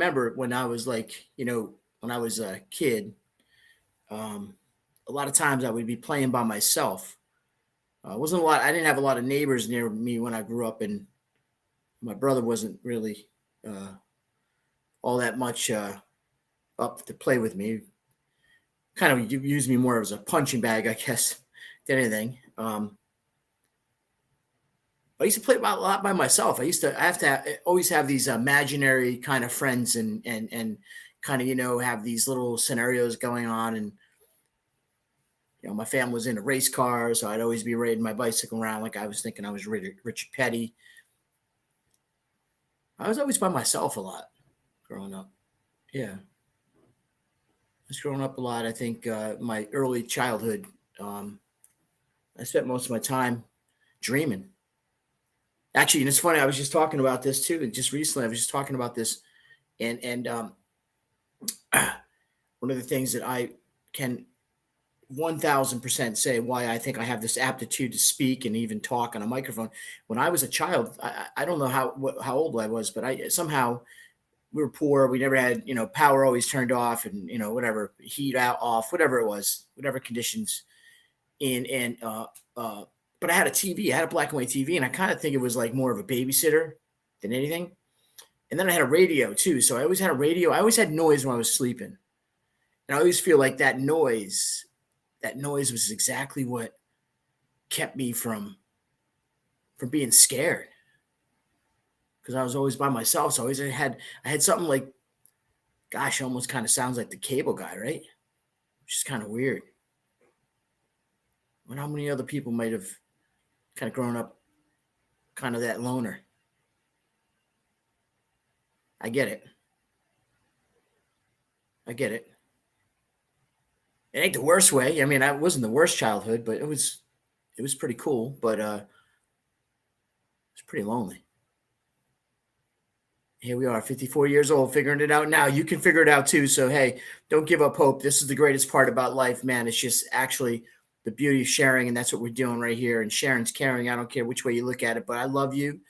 remember when I was like, when I was a kid, um, a lot of times I would be playing by myself. Wasn't a lot. I didn't have a lot of neighbors near me when I grew up, and my brother wasn't really uh, all that much up to play with me. Kind of used me more as a punching bag, I guess, than anything. I used to play a lot by myself. I have to always have these imaginary kind of friends and kind of have these little scenarios going on. And my family was into race cars, so I'd always be riding my bicycle around like I was thinking I was Richard Petty. I was always by myself a lot growing up. Yeah, I was growing up a lot. I think my early childhood, um, I spent most of my time dreaming. Actually, and it's funny. I was just talking about this too, and just recently I was just talking about this, and one of the things that I can 1000% say why I think I have this aptitude to speak and even talk on a microphone. When I was a child, I don't know how old I was, but I somehow we were poor. We never had power always turned off, and whatever heat out off, whatever it was, whatever conditions. And but I had a TV. I had a black and white TV, and I kind of think it was like more of a babysitter than anything. And then I had a radio too, so I always had a radio. I always had noise when I was sleeping, and I always feel like that noise was exactly what kept me from being scared because I was always by myself. So I had something like, gosh, it almost kind of sounds like the Cable Guy, right? Which is kind of weird. I wonder how many other people might have kind of grown up kind of that loner. I get it. I get it. It ain't the worst way. I mean, I wasn't the worst childhood, but it was pretty cool. But it's pretty lonely. Here we are, 54 years old, figuring it out now. You can figure it out too. So, hey, don't give up hope. This is the greatest part about life, man. It's just actually the beauty of sharing. And that's what we're doing right here. And sharing's caring. I don't care which way you look at it, but I love you.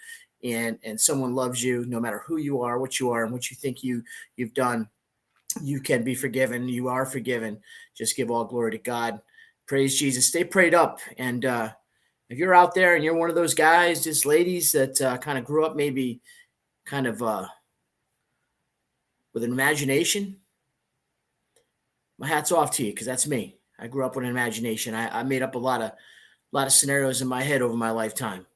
And someone loves you no matter who you are, what you are, and what you think you've done. You can be forgiven. You are forgiven. Just give all glory to God. Praise Jesus. Stay prayed up. And if you're out there and you're one of those guys, just ladies that kind of grew up maybe kind of with an imagination, my hat's off to you because that's me. I grew up with an imagination. I made up a lot of scenarios in my head over my lifetime,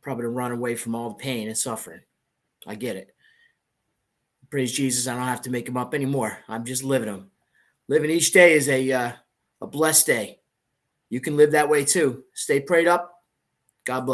probably to run away from all the pain and suffering. I get it. Praise Jesus. I don't have to make them up anymore. I'm just living them. Living each day is a blessed day. You can live that way too. Stay prayed up. God bless.